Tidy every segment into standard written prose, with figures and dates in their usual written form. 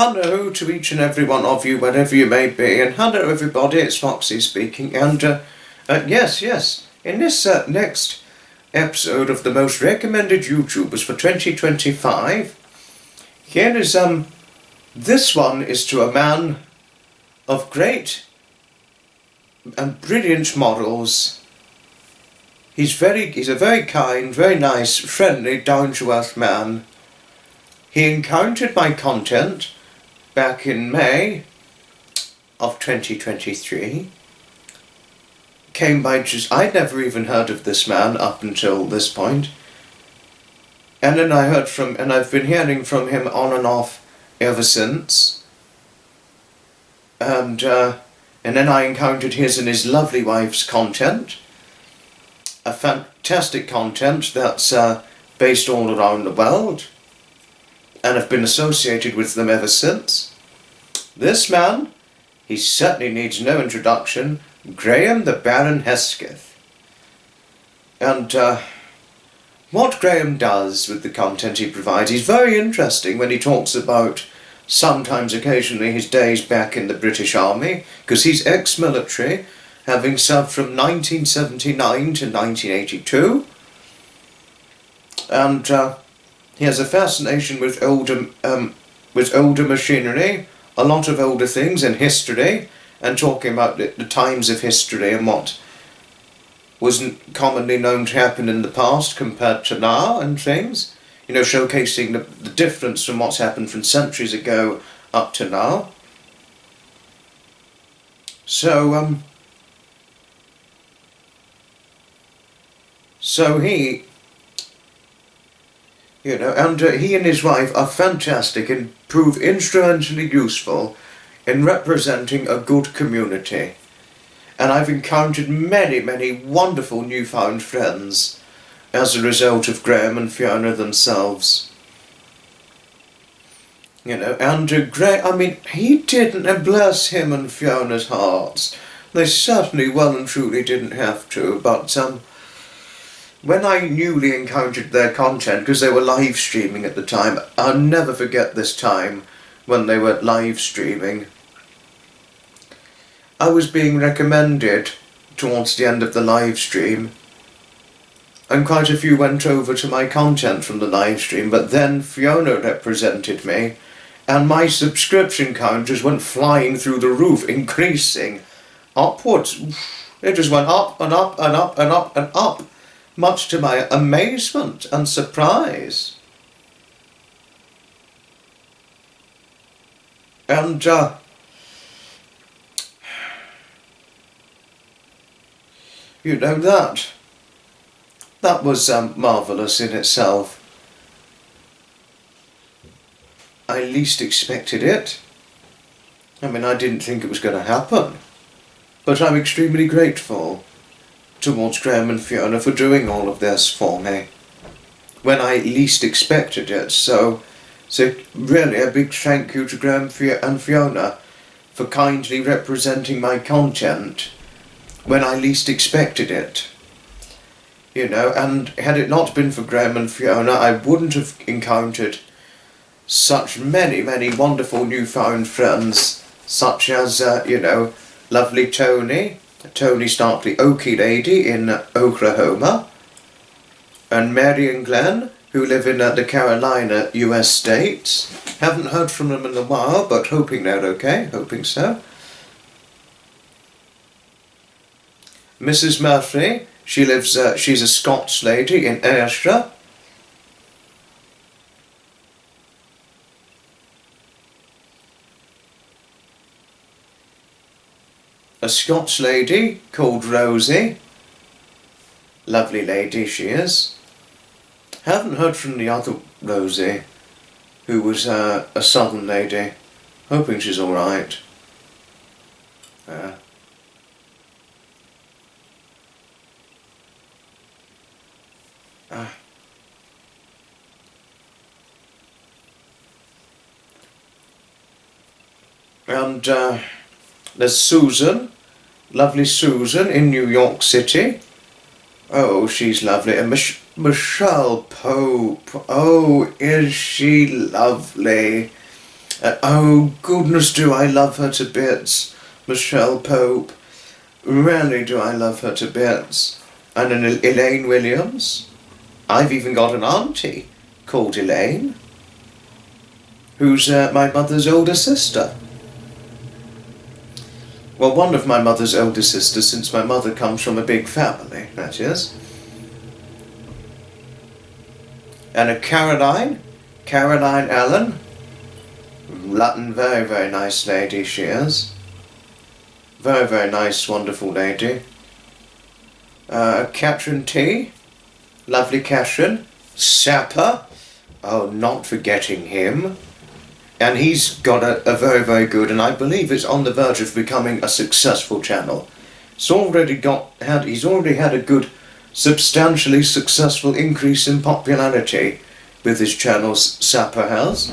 Hello to each and every one of you, wherever you may be, and hello everybody, it's Foxy speaking, and yes, in this next episode of the most recommended YouTubers for 2025, here is, this one is to a man of great and brilliant morals. He's a very kind, very nice, friendly, down-to-earth man. He encountered my content back in May of 2023. Came by I'd never even heard of this man up until this point. And then I've been hearing from him on and off ever since. And then I encountered his and his lovely wife's content. A fantastic content that's based all around the world. And have been associated with them ever since. This man, he certainly needs no introduction, Graham the Baron Hesketh. And what Graham does with the content he provides is very interesting when he talks about sometimes occasionally his days back in the British Army, because he's ex-military, having served from 1979 to 1982. And he has a fascination with older machinery, a lot of older things in history, and talking about the times of history and what wasn't commonly known to happen in the past compared to now and things. You know, showcasing the difference from what's happened from centuries ago up to now. So he, you know, and he and his wife are fantastic and prove instrumentally useful in representing a good community. And I've encountered many, many wonderful newfound friends as a result of Graham and Fiona themselves. You know, and he didn't, and bless him and Fiona's hearts. They certainly well and truly didn't have to, but when I newly encountered their content, because they were live streaming at the time, I'll never forget this time when they were live streaming. I was being recommended towards the end of the live stream, and quite a few went over to my content from the live stream, but then Fiona represented me, and my subscription count just went flying through the roof, increasing upwards. It just went up and up and up and up and up. Much to my amazement and surprise. And, you know, that was marvellous in itself. I least expected it. I mean, I didn't think it was going to happen. But I'm extremely grateful towards Graham and Fiona for doing all of this for me when I least expected it. So really a big thank you to Graham and Fiona for kindly representing my content when I least expected it. You know, and had it not been for Graham and Fiona, I wouldn't have encountered such many, many wonderful newfound friends, such as, you know, lovely Tony Stark, the Okie lady in Oklahoma, and Mary and Glenn, who live in the Carolina, US states. Haven't heard from them in a while, but hoping they're okay, hoping so. Mrs. Murphy, she's a Scots lady in Ayrshire. A Scots lady called Rosie. Lovely lady she is. Haven't heard from the other Rosie, who was a southern lady. Hoping she's alright. And there's Susan, lovely Susan in New York City. Oh, she's lovely. And Michelle Pope. Oh, is she lovely. Oh, goodness, do I love her to bits. Michelle Pope. Really do I love her to bits. And an Elaine Williams. I've even got an auntie called Elaine, who's my mother's older sister. Well, one of my mother's older sisters, since my mother comes from a big family, that is. And a Caroline Allen. Latin, very, very nice lady she is. Very, very nice, wonderful lady. Catherine T. Lovely Catherine. Sapper. Oh, not forgetting him. And he's got a very, very good, and I believe it's on the verge of becoming a successful channel. He's already had a good, substantially successful increase in popularity with his channels. Sapper has.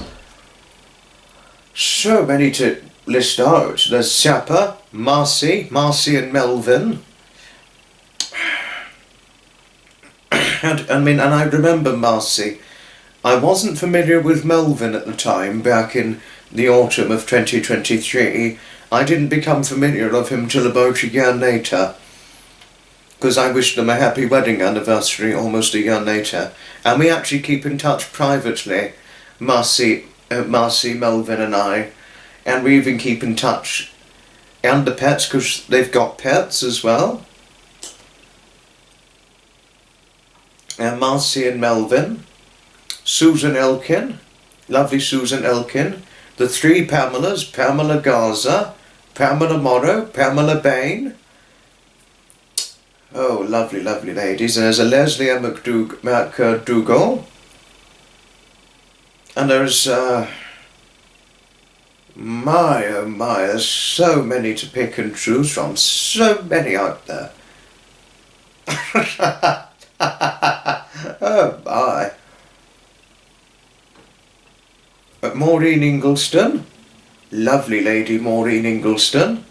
So many to list out. There's Sapper, Marcy and Melvin. And I remember Marcy. I wasn't familiar with Melvin at the time, back in the autumn of 2023. I didn't become familiar of him till about a year later, because I wished them a happy wedding anniversary almost a year later. And we actually keep in touch privately, Marcy, Melvin and I, and we even keep in touch, and the pets, because they've got pets as well. And Marcy and Melvin. Susan Elkin, lovely Susan Elkin, the three Pamelas, Pamela Garza, Pamela Morrow, Pamela Bain. Oh, lovely, lovely ladies. And there's a Leslie McDougall. And there's, my, oh my, there's so many to pick and choose from, so many out there. Oh my. Maureen Ingleston, lovely lady Maureen Ingleston.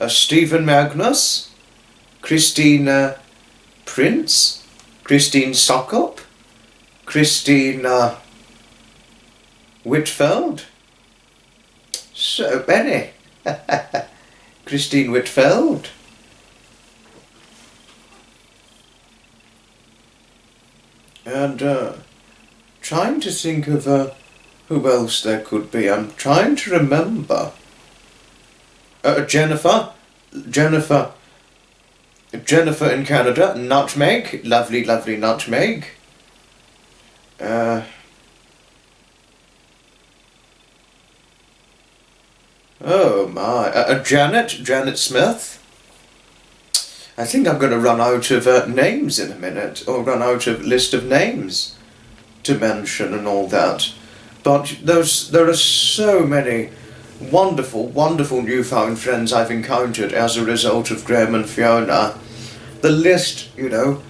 Stephen Magnus, Christina Prince, Christine Sockup, Christina Whitfeld. So many. Christine Whitfeld. And trying to think of who else there could be. I'm trying to remember. Jennifer in Canada. Nutmeg, lovely, lovely Nutmeg. Oh my, Janet Smith. I think I'm going to run out of names in a minute, or run out of list of names to mention and all that. But there are so many wonderful, wonderful newfound friends I've encountered as a result of Graham and Fiona. The list, the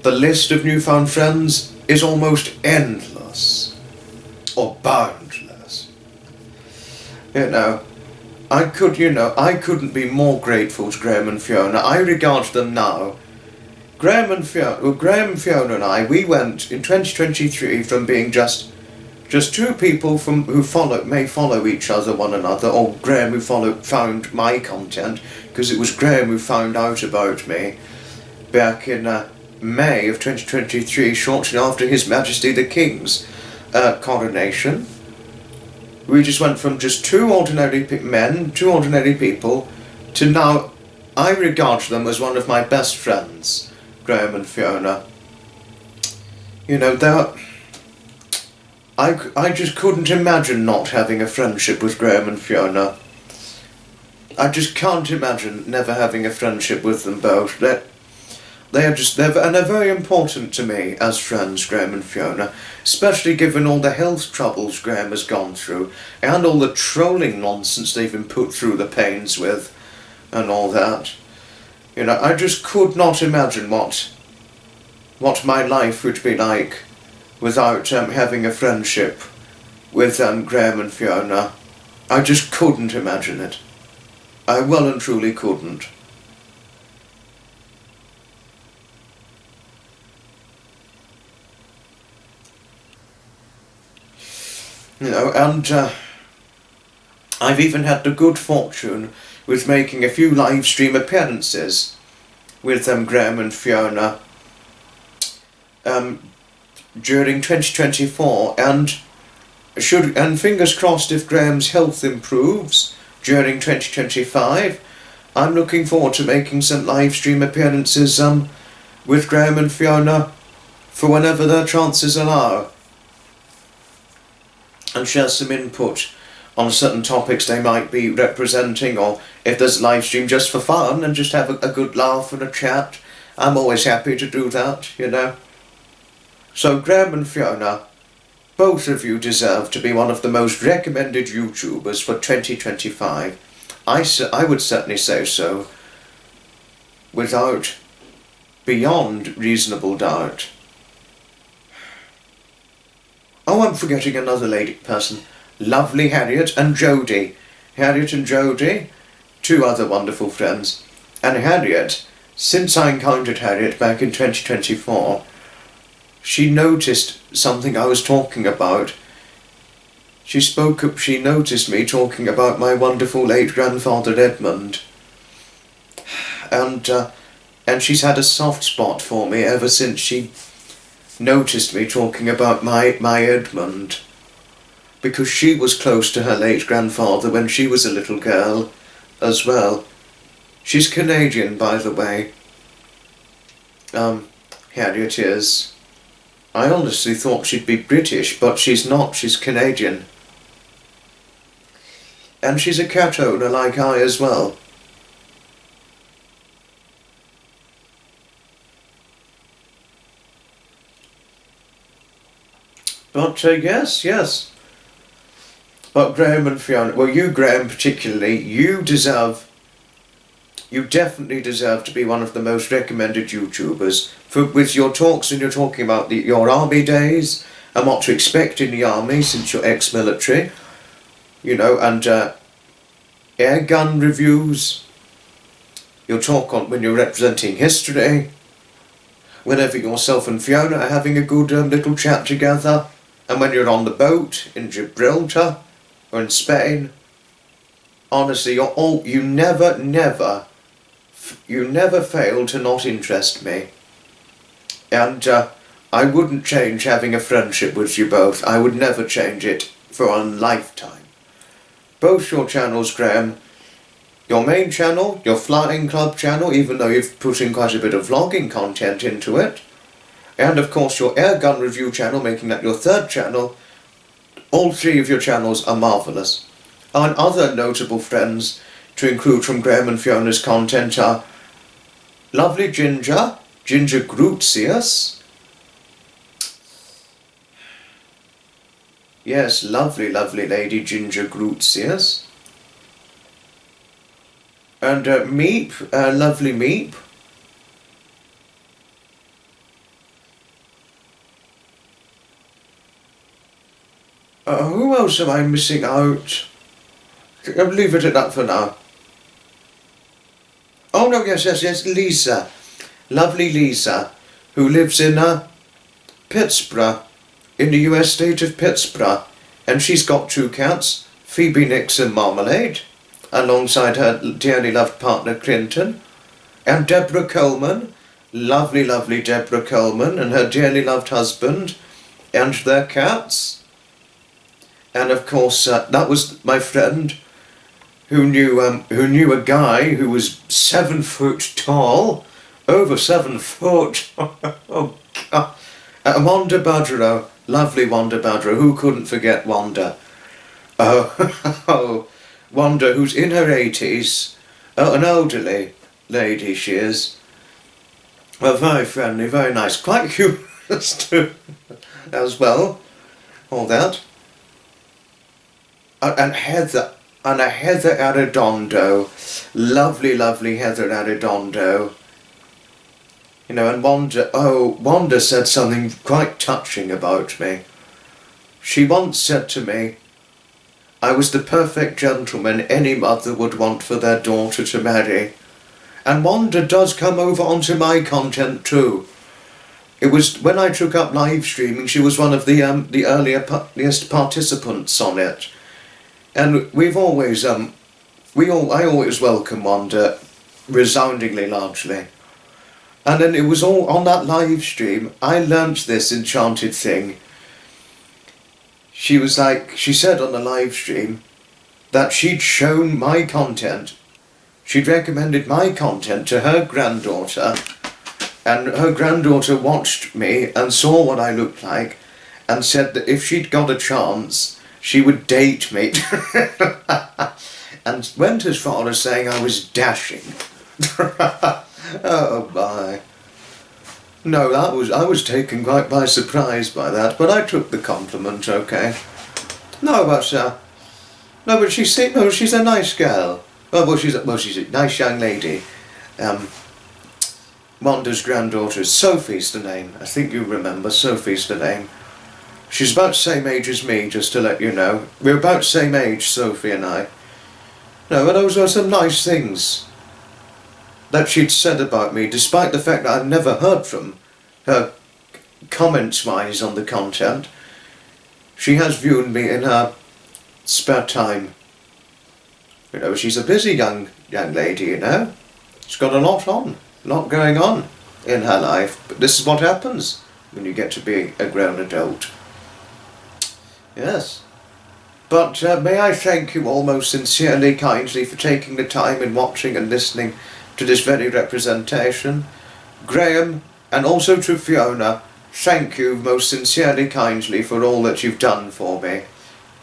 list of newfound friends is almost endless, or boundless. I couldn't be more grateful to Graham and Fiona. I regard them now. Graham, Fiona and I, we went in 2023 from being just two people who may follow each other, one another, or Graham who found my content, because it was Graham who found out about me back in May of 2023, shortly after His Majesty the King's coronation. We just went from just two ordinary people, to now I regard them as one of my best friends, Graham and Fiona. I just couldn't imagine not having a friendship with Graham and Fiona. I just can't imagine never having a friendship with them both. They're very important to me as friends, Graham and Fiona, especially given all the health troubles Graham has gone through, and all the trolling nonsense they've been put through the pains with, and all that. I just could not imagine what my life would be like without having a friendship with Graham and Fiona. I just couldn't imagine it. I well and truly couldn't. You know, and I've even had the good fortune with making a few live stream appearances with Graham and Fiona during 2024, and fingers crossed, if Graham's health improves during 2025, I'm looking forward to making some live stream appearances with Graham and Fiona for whenever their chances allow, and share some input on certain topics they might be representing, or if there's a live stream just for fun and just have a good laugh and a chat. I'm always happy to do that, you know. So Graham and Fiona, both of you deserve to be one of the most recommended YouTubers for 2025. I would certainly say so, without beyond reasonable doubt. Oh, I'm forgetting another person. Lovely Harriet and Jodie. Harriet and Jodie, two other wonderful friends. And Harriet, since I encountered Harriet back in 2024, she noticed something I was talking about. She noticed me talking about my wonderful late grandfather Edmund. And she's had a soft spot for me ever since she noticed me talking about my Edmund. Because she was close to her late grandfather when she was a little girl as well. She's Canadian, by the way. Harriet is. I honestly thought she'd be British, but she's not. She's Canadian. And she's a cat owner like I as well. But yes. But Graham and Fiona, well, you, Graham, particularly, you definitely deserve to be one of the most recommended YouTubers with your talks, and you're talking about your army days and what to expect in the army since you're ex-military, you know, and air gun reviews. You'll talk on when you're representing history, whenever yourself and Fiona are having a good little chat together, and when you're on the boat in Gibraltar or in Spain. Honestly, you never fail to not interest me. And I wouldn't change having a friendship with you both. I would never change it for a lifetime. Both your channels, Graham, your main channel, your Flying Club channel, even though you've put in quite a bit of vlogging content into it, and of course your airgun review channel, making that your third channel, all three of your channels are marvellous. And other notable friends to include from Graham and Fiona's content are lovely Ginger Grutius. Yes, lovely lady Ginger Grutius. And Meep, lovely Meep. Who else am I missing out? I'll leave it at that for now. Oh no, yes, Lisa. Lovely Lisa, who lives in Pittsburgh, in the US state of Pittsburgh. And she's got two cats, Phoebe Nixon Marmalade, alongside her dearly loved partner Clinton. And Deborah Coleman, lovely Deborah Coleman, and her dearly loved husband, and their cats. And of course, that was my friend who knew a guy who was 7 foot tall, over 7 foot. Oh God, Wanda Badgerow, lovely Wanda Badgerow. Who couldn't forget Wanda? Oh, Wanda, who's in her 80s, an elderly lady she is. Well, very friendly, very nice, quite humorous too, as well. All that. And Heather Arredondo, lovely Heather Arredondo. You know, and Wanda said something quite touching about me. She once said to me, I was the perfect gentleman any mother would want for their daughter to marry. And Wanda does come over onto my content too. It was when I took up live streaming. She was one of the earliest participants on it, and we've always I always welcome Wanda, resoundingly largely. And then it was all on that live stream. I learnt this enchanted thing. She said on the live stream that she'd shown my content. She'd recommended my content to her granddaughter, and her granddaughter watched me and saw what I looked like and said that if she'd got a chance, she would date me. And went as far as saying I was dashing. Oh my. No, I was taken quite by surprise by that, but I took the compliment, okay. No, but she's a nice girl. She's a nice young lady. Wanda's granddaughter, Sophie's the name. I think you remember, Sophie's the name. She's about the same age as me, just to let you know. We're about the same age, Sophie and I. No, but those were some nice things that she'd said about me, despite the fact that I've never heard from her comments-wise on the content. She has viewed me in her spare time. You know, she's a busy young lady, you know. She's got a lot going on in her life. But this is what happens when you get to be a grown adult. Yes. But may I thank you all most sincerely, kindly, for taking the time and watching and listening to this very representation. Graham, and also to Fiona, thank you most sincerely, kindly, for all that you've done for me.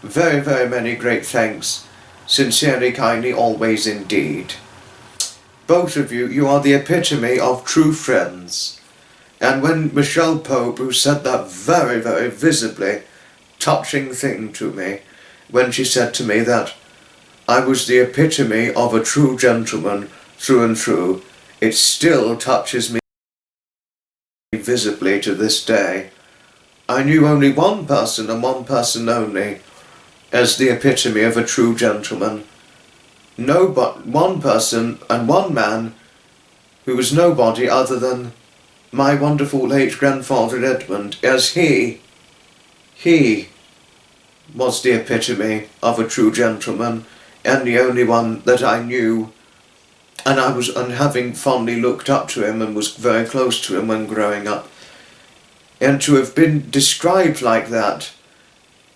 Very, very many great thanks. Sincerely, kindly, always indeed. Both of you, you are the epitome of true friends. And when Michelle Pope, who said that very, very visibly touching thing to me, when she said to me that I was the epitome of a true gentleman through and through, it still touches me visibly to this day. I knew only one person and one person only as the epitome of a true gentleman. No, but one person and one man who was nobody other than my wonderful late grandfather Edmund, as he was the epitome of a true gentleman and the only one that I knew, and having fondly looked up to him and was very close to him when growing up, and to have been described like that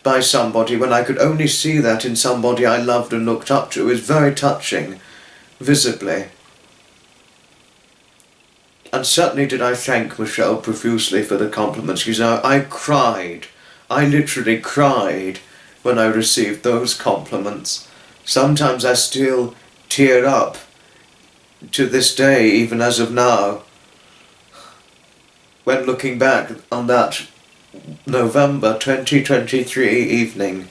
by somebody when I could only see that in somebody I loved and looked up to is very touching, visibly. And certainly did I thank Michelle profusely for the compliments. You know, I cried. I literally cried when I received those compliments. Sometimes I still tear up to this day, even as of now, when looking back on that November 2023 evening.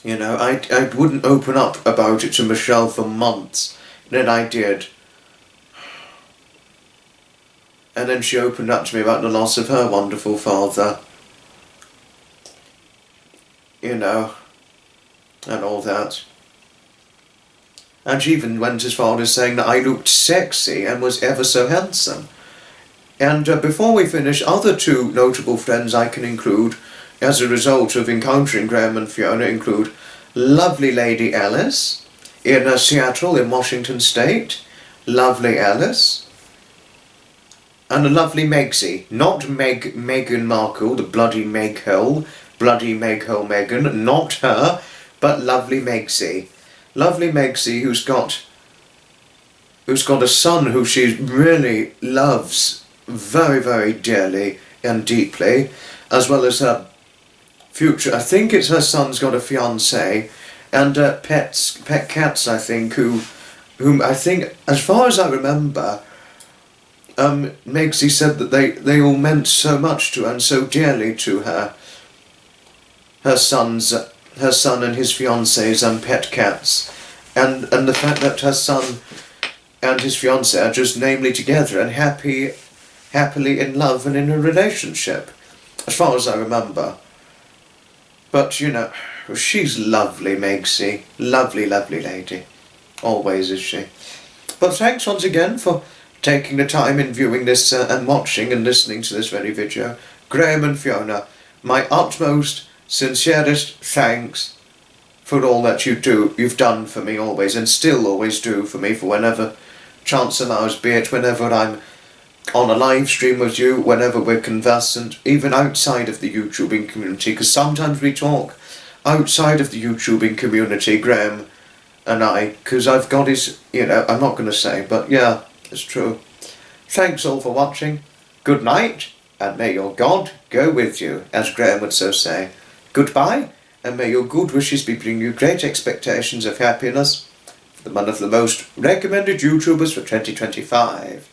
You know, I wouldn't open up about it to Michelle for months, and then I did. And then she opened up to me about the loss of her wonderful father. You know, and all that. And she even went as far as saying that I looked sexy and was ever so handsome. And before we finish, other two notable friends I can include as a result of encountering Graham and Fiona include lovely Lady Alice in Seattle in Washington State. Lovely Alice. And a lovely Megsy. Not Meghan Markle, the bloody Meghole. Bloody Meghole Meghan. Not her, but lovely Megsy. Lovely Megsy who's got a son who she really loves very, very dearly and deeply, as well as her future. I think it's her son's got a fiancée and pet cats, I think, whom I think, as far as I remember, Megsy said that they all meant so much to her and so dearly to her. Her son and his fiancée's pet cats, and the fact that her son and his fiancée are just namely together and happily in love and in a relationship, as far as I remember. But you know, she's lovely, Megsy, lovely, lovely lady, always is she. But thanks once again for taking the time in viewing this and watching and listening to this very video. Graham and Fiona, my utmost, sincerest thanks for all that you've done for me always, and still always do for me, for whenever chance allows, be it whenever I'm on a live stream with you, whenever we're conversant, even outside of the YouTubing community, because sometimes we talk outside of the YouTubing community, Graham and I, because I've got his, I'm not going to say, but yeah, it's true. Thanks all for watching. Good night, and may your God go with you, as Graham would so say. Goodbye, and may your good wishes be bringing you great expectations of happiness for one of the most recommended YouTubers for 2025.